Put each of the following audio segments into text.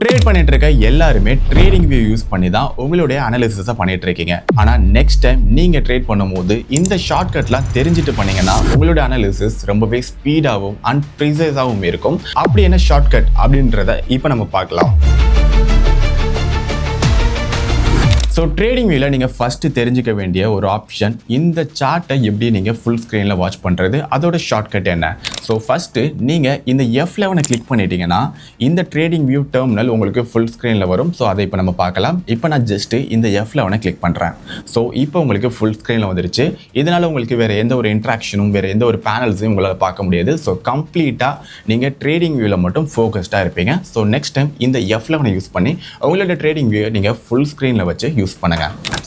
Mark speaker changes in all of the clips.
Speaker 1: Trade பண்ணிட்டு இருக்க எல்லாருமே ட்ரேடிங் வியூ யூஸ் பண்ணி தான் உங்களுடைய அனாலிசிஸை பண்ணிட்டு இருக்கீங்க. ஆனால் நெக்ஸ்ட் டைம் நீங்கள் ட்ரேட் பண்ணும்போது இந்த ஷார்ட்கட்லாம் தெரிஞ்சுட்டு பண்ணீங்கன்னா உங்களுடைய அனாலிசிஸ் ரொம்பவே ஸ்பீடாகவும் அண்ட் ப்ரிசைஸாகவும் இருக்கும். அப்படி என்ன ஷார்ட்கட் அப்படின்றத இப்போ நம்ம பார்க்கலாம். ஸோ ட்ரேடிங் வியூவில் நீங்கள் ஃபஸ்ட்டு தெரிஞ்சிக்க வேண்டிய ஒரு ஆப்ஷன், இந்த சார்ட்டை எப்படி நீங்கள் ஃபுல் ஸ்க்ரீனில் வாட்ச் பண்ணுறது, அதோட ஷார்ட்கட் என்ன. ஸோ ஃபஸ்ட்டு நீங்கள் இந்த F11 கிளிக் பண்ணிட்டீங்கன்னா இந்த ட்ரேடிங் வியூ டெர்மினல் உங்களுக்கு ஃபுல் ஸ்க்ரீனில் வரும். ஸோ அதை இப்போ நம்ம பார்க்கலாம். இப்போ நான் ஜஸ்ட்டு இந்த F11 கிளிக் பண்ணுறேன். ஸோ இப்போ உங்களுக்கு ஃபுல் ஸ்க்ரீனில் வந்துருச்சு. இதனால் உங்களுக்கு வேறு எந்த ஒரு இன்ட்ராக்ஷனும் வேறு எந்த ஒரு பேனல்ஸையும் உங்களால் பார்க்க முடியாது. ஸோ கம்ப்ளீட்டாக நீங்கள் ட்ரேடிங் வியூவில் மட்டும் ஃபோக்கஸ்டாக இருப்பீங்க. ஸோ நெக்ஸ்ட் டைம் இந்த F11 யூஸ் பண்ணி உங்களோட ட்ரேடிங் வியூவை நீங்கள் ஃபுல் ஸ்க்ரீனில் வச்சு யூஸ் பண்ணுங்க.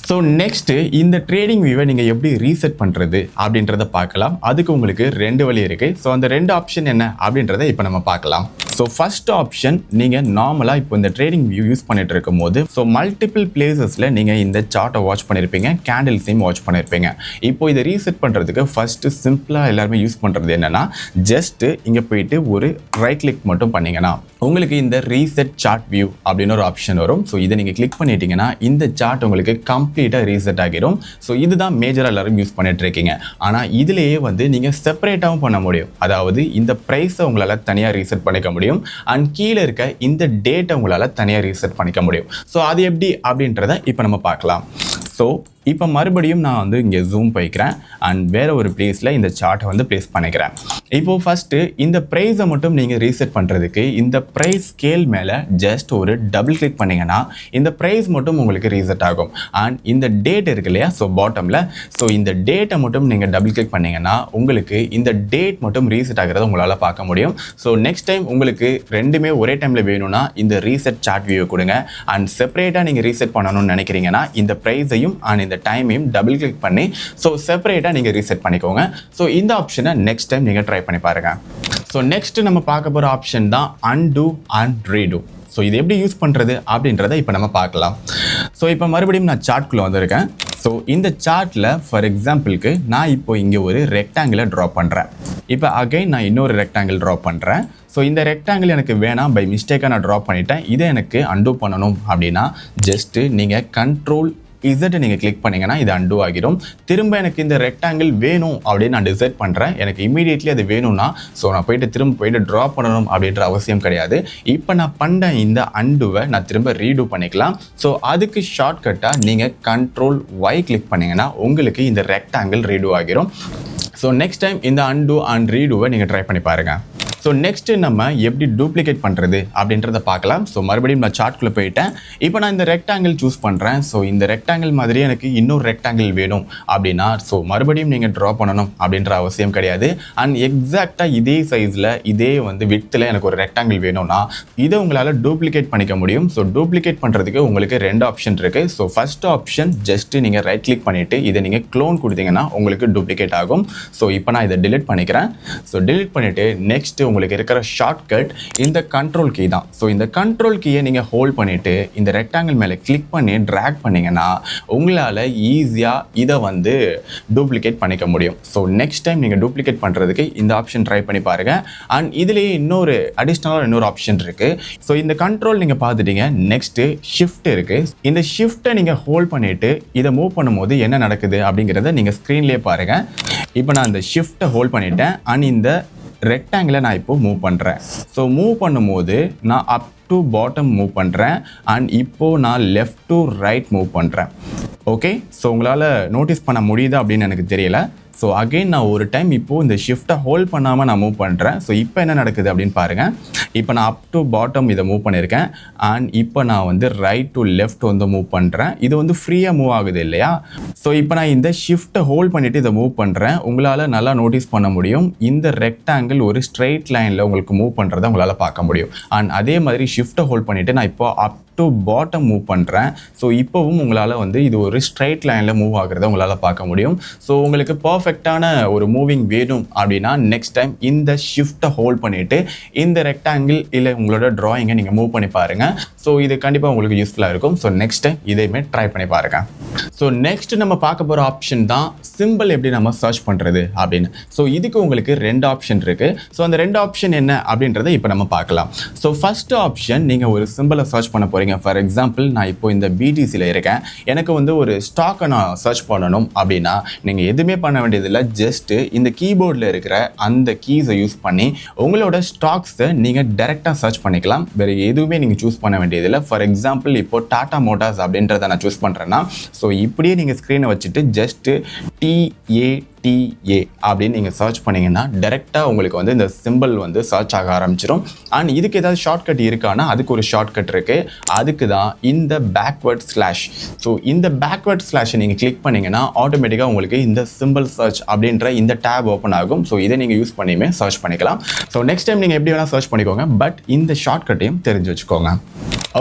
Speaker 1: ஸோ நெக்ஸ்ட் இந்த ட்ரேடிங் வியூவை நீங்கள் எப்படி ரீசெட் பண்ணுறது அப்படின்றத பார்க்கலாம். அதுக்கு உங்களுக்கு ரெண்டு வழி இருக்குது. ஸோ அந்த ரெண்டு ஆப்ஷன் என்ன அப்படின்றத இப்போ நம்ம பார்க்கலாம். ஸோ ஃபர்ஸ்ட் ஆப்ஷன், நீங்கள் நார்மலாக இப்போ இந்த ட்ரேடிங் வியூ யூஸ் பண்ணிட்டு இருக்கும் போது ஸோ மல்டிபிள் பிளேசஸில் நீங்கள் இந்த சார்ட்டை வாட்ச் பண்ணியிருப்பீங்க, கேண்டில்ஸையும் வாட்ச் பண்ணியிருப்பீங்க. இப்போ இதை ரீசெட் பண்ணுறதுக்கு ஃபஸ்ட்டு சிம்பிளாக எல்லாருமே யூஸ் பண்ணுறது என்னென்னா, ஜஸ்ட்டு இங்கே போயிட்டு ஒரு ரைட் கிளிக் மட்டும் பண்ணிங்கன்னா உங்களுக்கு இந்த ரீசெட் சார்ட் வியூ அப்படின்னு ஒரு ஆப்ஷன் வரும். ஸோ இதை நீங்கள் கிளிக் பண்ணிட்டீங்கன்னா இந்த சார்ட் உங்களுக்கு கம்ப்ளீட்டாக ரீசெட் ஆகிடும். ஸோ இதுதான் மேஜராக எல்லாரும் யூஸ் பண்ணிட்டு இருக்கீங்க. ஆனால் இதுலேயே வந்து நீங்கள் செப்பரேட்டாகவும் பண்ண முடியும். அதாவது இந்த ப்ரைஸை உங்களால் தனியாக ரீசெட் பண்ணிக்க முடியும் அண்ட் கீழே இருக்க இந்த டேட்டை உங்களால் தனியாக ரீசெட் பண்ணிக்க முடியும். ஸோ அது எப்படி அப்படின்றத இப்போ நம்ம பார்க்கலாம். ஸோ இப்போ மறுபடியும் நான் வந்து இங்கே ஜூம் போய்க்கிறேன் அண்ட் வேறு ஒரு பிளேஸில் இந்த சார்ட்டை வந்து ப்ளேஸ் பண்ணிக்கிறேன். இப்போது ஃபஸ்ட்டு இந்த ப்ரைஸை மட்டும் நீங்கள் ரீசெட் பண்ணுறதுக்கு இந்த ப்ரைஸ் ஸ்கேல் மேலே ஜஸ்ட் ஒரு டபுள் கிளிக் பண்ணிங்கன்னா இந்த ப்ரைஸ் மட்டும் உங்களுக்கு ரீசெட் ஆகும். அண்ட் இந்த டேட் இருக்கு இல்லையா, ஸோ பாட்டமில், ஸோ இந்த டேட்டை மட்டும் நீங்கள் டபுள் கிளிக் பண்ணிங்கன்னா உங்களுக்கு இந்த டேட் மட்டும் ரீசெட் ஆகிறத உங்களால் பார்க்க முடியும். ஸோ நெக்ஸ்ட் டைம் உங்களுக்கு ரெண்டுமே ஒரே டைமில் வேணும்னா இந்த ரீசெட் சார்ட் வியூ கொடுங்க. அண்ட் செப்பரேட்டாக நீங்கள் ரீசெட் பண்ணணும்னு நினைக்கிறீங்கன்னா இந்த ப்ரைஸையும் அண்ட் இந்த டைமையும் டபுள் கிளிக் பண்ணி ஸோ செப்பரேட்டாக நீங்கள் ரீசெட் பண்ணிக்கோங்க. ஸோ இந்த ஆப்ஷனை நெக்ஸ்ட் டைம் நீங்கள் ட்ரை பண்ணி பாருங்கள். ஸோ நெக்ஸ்ட் நம்ம பார்க்க போகிற ஆப்ஷன் தான் அன்டூ அண்ட் ரீடூ. ஸோ இது எப்படி யூஸ் பண்ணுறது அப்படின்றத இப்போ நம்ம பார்க்கலாம். ஸோ இப்போ மறுபடியும் நான் சார்ட்குள்ளே வந்திருக்கேன். ஸோ இந்த சார்ட்டில் ஃபார் எக்ஸாம்பிளுக்கு நான் இப்போ இங்கே ஒரு ரெக்டாங்கிளை ட்ரா பண்ணுறேன். இப்போ அகைன் நான் இன்னொரு ரெக்டாங்கிள் ட்ரா பண்ணுறேன். ஸோ இந்த ரெக்டாங்கிள் எனக்கு வேணாம், பை மிஸ்டேக்காக நான் ட்ரா பண்ணிட்டேன், இதை எனக்கு அன்டூ பண்ணணும் அப்படின்னா ஜஸ்ட்டு நீங்கள் கண்ட்ரோல் இசட்டை நீங்கள் கிளிக் பண்ணிங்கன்னா இது அன்டூ ஆகிடும். திரும்ப எனக்கு இந்த ரெக்டாங்கிள் வேணும் அப்படின்னு நான் டிசைட் பண்ணுறேன், எனக்கு இமீடியட்லி அது வேணும்னா ஸோ நான் திரும்ப போயிட்டு ட்ரா பண்ணணும் அப்படின்ற அவசியம் கிடையாது. இப்போ நான் பண்ண இந்த அன்டூவை நான் திரும்ப ரீடூ பண்ணிக்கலாம். ஸோ அதுக்கு ஷார்ட்கட்டாக நீங்கள் கண்ட்ரோல் ஒய் கிளிக் பண்ணிங்கன்னா உங்களுக்கு இந்த ரெக்டாங்கிள் ரீடூ ஆகிரும். ஸோ நெக்ஸ்ட் டைம் இந்த அன்டூ அண்ட் ரீடூவை நீங்கள் ட்ரை பண்ணி பாருங்கள். ஸோ நெக்ஸ்ட்டு நம்ம எப்படி டூப்ளிகேட் பண்ணுறது அப்படின்றத பார்க்கலாம். ஸோ மறுபடியும் நான் சார்ட்குள்ளே போயிட்டேன். இப்போ நான் இந்த ரெக்டாங்கிள் சூஸ் பண்ணுறேன். ஸோ இந்த ரெக்டாங்கிள் மாதிரியே எனக்கு இன்னொரு ரெக்டாங்கிள் வேணும் அப்படின்னா ஸோ மறுபடியும் நீங்கள் ட்ரா பண்ணணும் அப்படின்ற அவசியம் கிடையாது. அண்ட் எக்ஸாக்டாக இதே சைஸில் இதே வந்து வித்தில் எனக்கு ஒரு ரெக்டாங்கிள் வேணும்னா இதை உங்களால் டூப்ளிகேட் பண்ணிக்க முடியும். ஸோ டூப்ளிகேட் பண்ணுறதுக்கு உங்களுக்கு ரெண்டு ஆப்ஷன் இருக்குது. ஸோ ஃபஸ்ட் ஆப்ஷன் ஜஸ்ட்டு நீங்கள் ரைட் கிளிக் பண்ணிவிட்டு இதை நீங்கள் க்ளோன் கொடுத்தீங்கன்னா உங்களுக்கு டூப்ளிகேட் ஆகும். ஸோ இப்போ நான் இதை டிலீட் பண்ணிக்கிறேன். ஸோ டிலீட் பண்ணிவிட்டு நெக்ஸ்ட்டு உங்களுக்கு இருக்கிற ஷார்ட்கட் இந்த கண்ட்ரோல் கீ தான். ஸோ இந்த கண்ட்ரோல் கீயை நீங்கள் ஹோல்ட் பண்ணிவிட்டு இந்த ரெக்டாங்கிள் மேலே கிளிக் பண்ணி ட்ராக் பண்ணிங்கன்னா உங்களால் ஈஸியாக இதை வந்து டூப்ளிகேட் பண்ணிக்க முடியும். ஸோ நெக்ஸ்ட் டைம் நீங்கள் டூப்ளிகேட் பண்ணுறதுக்கு இந்த ஆப்ஷன் ட்ரை பண்ணி பாருங்கள். அண்ட் இதுலேயே இன்னொரு ஆப்ஷன் இருக்குது. ஸோ இந்த கண்ட்ரோல் நீங்கள் பார்த்துட்டீங்க. நெக்ஸ்ட்டு ஷிஃப்ட் இருக்குது. இந்த ஷிஃப்ட்டை நீங்கள் ஹோல்ட் பண்ணிவிட்டு இதை மூவ் பண்ணும்போது என்ன நடக்குது அப்படிங்கிறத நீங்கள் ஸ்க்ரீன்லேயே பாருங்கள். இப்போ நான் இந்த ஷிஃப்ட்டை ஹோல்ட் பண்ணிவிட்டேன் அண்ட் இந்த ரெக்டாங்கிளை நான் இப்போ மூவ் பண்ணுறேன். ஸோ மூவ் பண்ணும்போது நான் அப் டு பாட்டம் மூவ் பண்ணுறேன் அண்ட் இப்போது நான் லெஃப்ட் டு ரைட் மூவ் பண்ணுறேன். ஓகே, ஸோ உங்களால் நோட்டீஸ் பண்ண முடியுதா அப்படின்னு எனக்கு தெரியல. ஸோ அகெயின் நான் ஒரு டைம் இப்போது இந்த ஷிஃப்ட்டை ஹோல்ட் பண்ணாமல் நான் மூவ் பண்ணுறேன். ஸோ இப்போ என்ன நடக்குது அப்படின்னு பாருங்கள். இப்போ நான் அப் டு பாட்டம் இதை மூவ் பண்ணியிருக்கேன் அண்ட் இப்போ நான் வந்து ரைட் டு லெஃப்ட் வந்து மூவ் பண்ணுறேன். இது வந்து ஃப்ரீயாக மூவ் ஆகுது இல்லையா. ஸோ இப்போ நான் இந்த ஷிஃப்ட்டை ஹோல்ட் பண்ணிவிட்டு இதை மூவ் பண்ணுறேன். உங்களால் நல்லா நோட்டீஸ் பண்ண முடியும், இந்த ரெக்டாங்கிள் ஒரு ஸ்ட்ரெயிட் லைனில் உங்களுக்கு மூவ் பண்ணுறதை உங்களால் பார்க்க முடியும். அண்ட் அதே மாதிரி ஷிஃப்ட்டை ஹோல்ட் பண்ணிவிட்டு நான் இப்போ அப் டு பாட்டம் மூவ் பண்ணுறேன். ஸோ இப்போவும் உங்களால் வந்து இது ஒரு ஸ்ட்ரைட் லைனில் மூவ் ஆகுறத உங்களால் பார்க்க முடியும். ஸோ உங்களுக்கு பர்ஃபெக்டான ஒரு மூவிங் வேணும் அப்படின்னா நெக்ஸ்ட் டைம் இந்த ஷிஃப்ட்டை ஹோல்ட் பண்ணிவிட்டு இந்த ரெக்டாங்கிள் இல்லை உங்களோட ட்ராயிங்கை நீங்கள் மூவ் பண்ணி பாருங்கள். ஸோ இது கண்டிப்பாக உங்களுக்கு யூஸ்ஃபுல்லாக இருக்கும். ஸோ நெக்ஸ்ட் டைம் இதையுமே ட்ரை பண்ணி பாருங்கள். ஸோ நெக்ஸ்ட் நம்ம பார்க்க போகிற ஆப்ஷன் தான் சிம்பிள் எப்படி நம்ம சர்ச் பண்ணுறது அப்படின்னு. ஸோ இதுக்கு உங்களுக்கு 2 ஆப்ஷன் இருக்குது. ஸோ அந்த 2 ஆப்ஷன் என்ன அப்படின்றத இப்போ நம்ம பார்க்கலாம். ஸோ ஃபர்ஸ்ட் ஆப்ஷன், நீங்கள் ஒரு சிம்பிளை சர்ச் பண்ண போகிறீங்க. ஃபார் எக்ஸாம்பிள் நான் இப்போ இந்த பிடிசியில் இருக்கேன், எனக்கு வந்து ஒரு ஸ்டாக்கை நான் சர்ச் பண்ணணும் அப்படின்னா நீங்கள் எதுவுமே பண்ண வேண்டியதில்லை. ஜஸ்ட்டு இந்த கீபோர்டில் இருக்கிற அந்த கீஸை யூஸ் பண்ணி உங்களோட ஸ்டாக்ஸை நீங்கள் டைரெக்டாக சர்ச் பண்ணிக்கலாம். வேறு எதுவுமே நீங்கள் சூஸ் பண்ண வேண்டியதில்லை. ஃபார் எக்ஸாம்பிள் இப்போ டாடா மோட்டார்ஸ் அப்படின்றத நான் சூஸ் பண்ணுறேன்னா ஸோ இப்படியே நீங்கள் ஸ்க்ரீனை வச்சுட்டு ஜஸ்ட்டு TATA அப்படின்னு நீங்கள் சர்ச் பண்ணிங்கன்னா டைரெக்டாக உங்களுக்கு வந்து இந்த சிம்பிள் வந்து சர்ச் ஆக ஆரம்பிச்சிடும். அண்ட் இதுக்கு ஏதாவது ஷார்ட்கட் இருக்கான்னா அதுக்கு ஒரு ஷார்ட்கட் இருக்குது. அதுக்கு தான் இந்த பேக்வர்ட் ஸ்லாஷ். ஸோ இந்த பேக்வர்ட் ஸ்லாஷை நீங்கள் கிளிக் பண்ணிங்கன்னா ஆட்டோமேட்டிக்காக உங்களுக்கு இந்த சிம்பிள் சர்ச் அப்படின்ற இந்த டேப் ஓப்பன் ஆகும். ஸோ இதை நீங்கள் யூஸ் பண்ணியுமே சர்ச் பண்ணிக்கலாம். ஸோ நெக்ஸ்ட் டைம் நீங்கள் எப்படி வேணால் சர்ச் பண்ணிக்கோங்க, பட் இந்த ஷார்ட்கட்டையும் தெரிஞ்சு வச்சுக்கோங்க.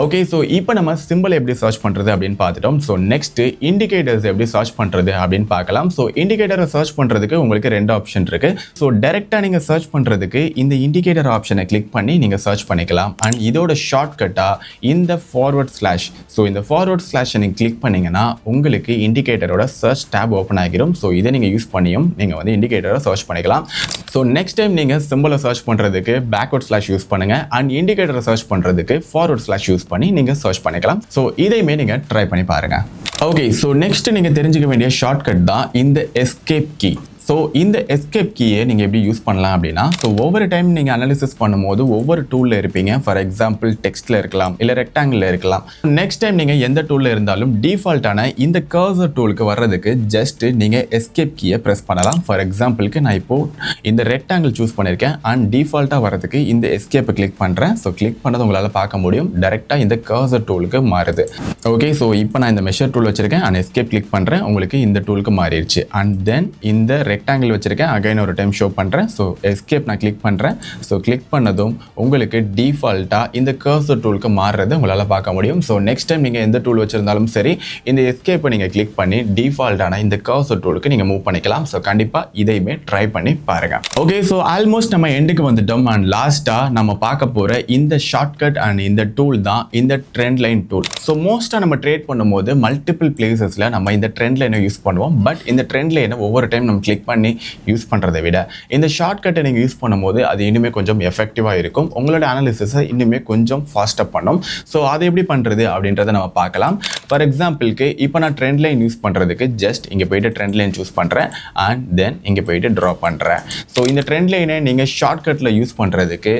Speaker 1: ஓகே, ஸோ இப்போ நம்ம சிம்பிள் எப்படி சர்ச் பண்ணுறது அப்படின்னு பார்த்துட்டோம். ஸோ நெக்ஸ்ட்டு இண்டிகேட்டர்ஸ் எப்படி சர்ச் பண்ணுறது அப்படின்னு பார்க்கலாம். ஸோ இண்டிகேட்டரை சர்ச் பண்ணுறதுக்கு உங்களுக்கு 2 ஆப்ஷன் இருக்குது. ஸோ டைரெக்டாக நீங்கள் சர்ச் பண்ணுறதுக்கு இந்த இண்டிகேட்டர் ஆப்ஷனை கிளிக் பண்ணி நீங்கள் சர்ச் பண்ணிக்கலாம். அண்ட் இதோட ஷார்ட்கட்டாக இந்த ஃபார்வர்ட் ஸ்லாஷ். ஸோ இந்த ஃபார்வர்ட் ஸ்லாஷை நீங்கள் கிளிக் பண்ணிங்கன்னா உங்களுக்கு இண்டிகேட்டரோட சர்ச் டேப் ஓப்பன் ஆகிடும். ஸோ இதை நீங்கள் யூஸ் பண்ணியும் நீங்கள் வந்து இண்டிகேட்டரை சர்ச் பண்ணிக்கலாம். ஸோ நெக்ஸ்ட் டைம் நீங்கள் சிம்பிளை சர்ச் பண்ணுறதுக்கு பேக்வர்ட் ஸ்லாஷ் யூஸ் பண்ணுங்கள். அண்ட் இண்டிகேட்டரை சர்ச் பண்ணுறதுக்கு ஃபார்வர்ட் ஸ்லாஷ் யூஸ் பண்ணி நீங்கள் சர்ச் பண்ணிக்கலாம். ஸோ இதையுமே நீங்கள் ட்ரை பண்ணி பாருங்கள். ஓகே, ஸோ நெக்ஸ்ட் நீங்கள் தெரிஞ்சுக்க வேண்டிய ஷார்ட்கட் தான் இந்த எஸ்கேப் கீ. ஸோ இந்த எஸ்கேப் கீயை நீங்கள் எப்படி யூஸ் பண்ணலாம் அப்படின்னா, ஸோ ஒவ்வொரு டைம் நீங்கள் அனாலிசிஸ் பண்ணும்போது ஒவ்வொரு டூலில் இருப்பீங்க. ஃபார் எக்ஸாம்பிள் டெக்ஸ்ட்டில் இருக்கலாம், இல்லை ரெக்டாங்கிளில் இருக்கலாம். நெக்ஸ்ட் டைம் நீங்கள் எந்த டூலில் இருந்தாலும் டிஃபால்ட்டான இந்த கர்சர் டூலுக்கு வர்றதுக்கு ஜஸ்ட் நீங்கள் எஸ்கேப் கீயை ப்ரெஸ் பண்ணலாம். ஃபார் எக்ஸாம்பிளுக்கு நான் இப்போது இந்த ரெக்டாங்கிள் சூஸ் பண்ணியிருக்கேன் அண்ட் டிஃபால்ட்டாக வர்றதுக்கு இந்த எஸ்கேப்பை கிளிக் பண்ணுறேன். ஸோ கிளிக் பண்ணது உங்களால் பார்க்க முடியும், டேரெக்டாக இந்த கர்சர் டூலுக்கு மாறுது. ஓகே, ஸோ இப்போ நான் இந்த மெஷர் டூல் வச்சுருக்கேன் அண்ட் எஸ்கேப் கிளிக் பண்ணுறேன், உங்களுக்கு இந்த டூலுக்கு மாறிடுச்சு. அண்ட் தென் இந்த ரெக்டாங்கிள் வச்சிருக்கேன், அகைன் ஒரு டைம் ஷோ பண்ணுறேன். ஸோ எஸ்கேப் நான் கிளிக் பண்ணுறேன். ஸோ கிளிக் பண்ணதும் உங்களுக்கு டிஃபால்ட்டாக இந்த கர்சர் டூலுக்கு மாறுறது உங்களால் பார்க்க முடியும். ஸோ நெக்ஸ்ட் டைம் நீங்கள் எந்த டூல் வச்சிருந்தாலும் சரி, இந்த எஸ்கேப்பை நீங்கள் கிளிக் பண்ணி டிஃபால்ட்டான இந்த கர்சர் டூலுக்கு நீங்கள் மூவ் பண்ணிக்கலாம். ஸோ கண்டிப்பாக இதையுமே ட்ரை பண்ணி பாருங்கள். ஓகே, ஸோ ஆல்மோஸ்ட் நம்ம எண்டுக்கு வந்துட்டோம். அண்ட் லாஸ்ட்டாக நம்ம பார்க்க போகிற இந்த ஷார்ட்கட் அண்ட் இந்த டூல் தான் இந்த ட்ரெண்ட் லைன் டூல். ஸோ மோஸ்ட்டாக நம்ம ட்ரேட் பண்ணும்போது மல்டிபிள் பிளேசஸில் நம்ம இந்த ட்ரெண்ட் லைனை யூஸ் பண்ணுவோம். பட் இந்த ட்ரெண்ட் லைனை ஒவ்வொரு டைம் நம்ம கிளிக் பண்ணி யூஸ் பண்ணுறதை விட இந்த ஷார்ட்கட்டை நீங்கள் யூஸ் பண்ணும்போது அது இன்னுமே கொஞ்சம் எஃபெக்டிவாக இருக்கும். உங்களோட அனாலிசிஸை இன்னுமே கொஞ்சம் ஃபாஸ்ட்டாக பண்ணும். ஸோ அதை எப்படி பண்ணுறது அப்படின்றத நம்ம பார்க்கலாம். ஃபார் எக்ஸாம்பிளுக்கு இப்போ நான் ட்ரெண்ட் லைன் யூஸ் பண்ணுறதுக்கு ஜஸ்ட் இங்கே போய்ட்டு ட்ரெண்ட் லைன் சூஸ் பண்ணுறேன் அண்ட் தென் இங்கே போய்ட்டு ட்ரா பண்ணுறேன். ஸோ இந்த ட்ரெண்ட் லைனை நீங்கள் ஷார்ட்கட்டில் யூஸ் பண்ணுறதுக்கு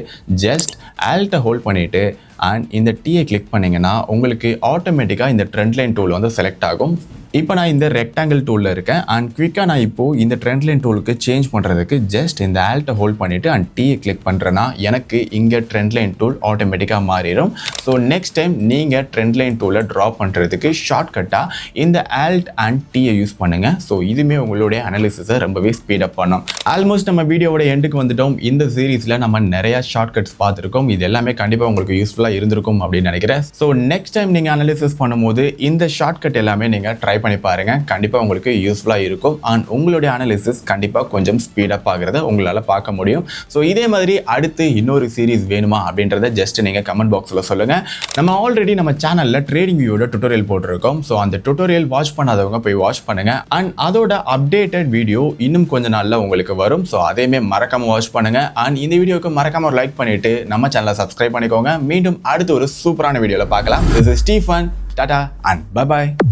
Speaker 1: ஜஸ்ட் ஆல்ட்டை ஹோல்ட் பண்ணிவிட்டு அண்ட் இந்த டீயை கிளிக் பண்ணிங்கன்னா உங்களுக்கு ஆட்டோமேட்டிக்காக இந்த ட்ரெண்ட் லைன் டூல் வந்து செலக்ட் ஆகும். இப்போ நான் இந்த ரெக்டாங்கிள் டூலில் இருக்கேன் அண்ட் குவிக்காக நான் இப்போது இந்த ட்ரெண்ட் லைன் டூலுக்கு சேஞ்ச் பண்ணுறதுக்கு ஜஸ்ட் இந்த ஆல்ட்டை ஹோல்ட் பண்ணிவிட்டு அண்ட் டீயை கிளிக் பண்ணுறேன்னா எனக்கு இங்கே ட்ரெண்ட் லைன் டூல் ஆட்டோமேட்டிக்காக மாறிடும். ஸோ நெக்ஸ்ட் டைம் நீங்கள் ட்ரெண்ட் லைன் டூலை ட்ரா பண்ணுறதுக்கு ஷார்ட்கட்டாக இந்த ஆல்ட் அண்ட் டீயை யூஸ் பண்ணுங்கள். ஸோ இதுவுமே உங்களுடைய அனாலிசிஸை ரொம்பவே ஸ்பீடப் பண்ணும். ஆல்மோஸ்ட் நம்ம வீடியோவோட எண்டுக்கு வந்துட்டோம். இந்த சீரீஸில் நம்ம நிறையா ஷார்ட்கட்ஸ் பார்த்துருக்கோம். இது எல்லாமே கண்டிப்பாக உங்களுக்கு யூஸ்ஃபுல்லாக இருந்திருக்கும் அப்படின்னு நினைக்கிறேன். ஸோ நெக்ஸ்ட் டைம் நீங்கள் அனாலிசிஸ் பண்ணும்போது இந்த ஷார்ட்கட் எல்லாமே நீங்கள் ட்ரை பண்ணி பாருங்க, கண்டிப்பா உங்களுக்கு யூஸ்ஃபுல்லா இருக்கும். அண்ட் உங்களுடைய அனாலிசிஸ் கண்டிப்பா கொஞ்சம் ஸ்பீடப் ஆகிறத உங்களால பார்க்க முடியும். ஸோ இதே மாதிரி அடுத்து இன்னொரு சீரீஸ் வேணுமா அப்படின்றத ஜஸ்ட் நீங்க கமெண்ட் பாக்ஸ்ல சொல்லுங்க. நம்ம ஆல்ரெடி நம்ம சேனல்ல ட்ரேடிங் வியூவோட டுட்டோரியல் போட்டிருக்கோம். ஸோ அந்த டுட்டோரியல் வாட்ச் பண்ணாதவங்க போய் வாட்ச் பண்ணுங்க. அண்ட் அதோட அப்டேட்டட் வீடியோ இன்னும் கொஞ்ச நாள்ல உங்களுக்கு வரும். ஸோ அதையுமே மறக்காம வாட்ச் பண்ணுங்க. அண்ட் இந்த வீடியோக்கு மறக்காம ஒரு லைக் பண்ணிட்டு நம்ம சேனலை சப்ஸ்கிரைப் பண்ணிக்கோங்க. மீண்டும் அடுத்து ஒரு சூப்பரான வீடியோல பார்க்கலாம். This is Stephen. Tata and bye bye.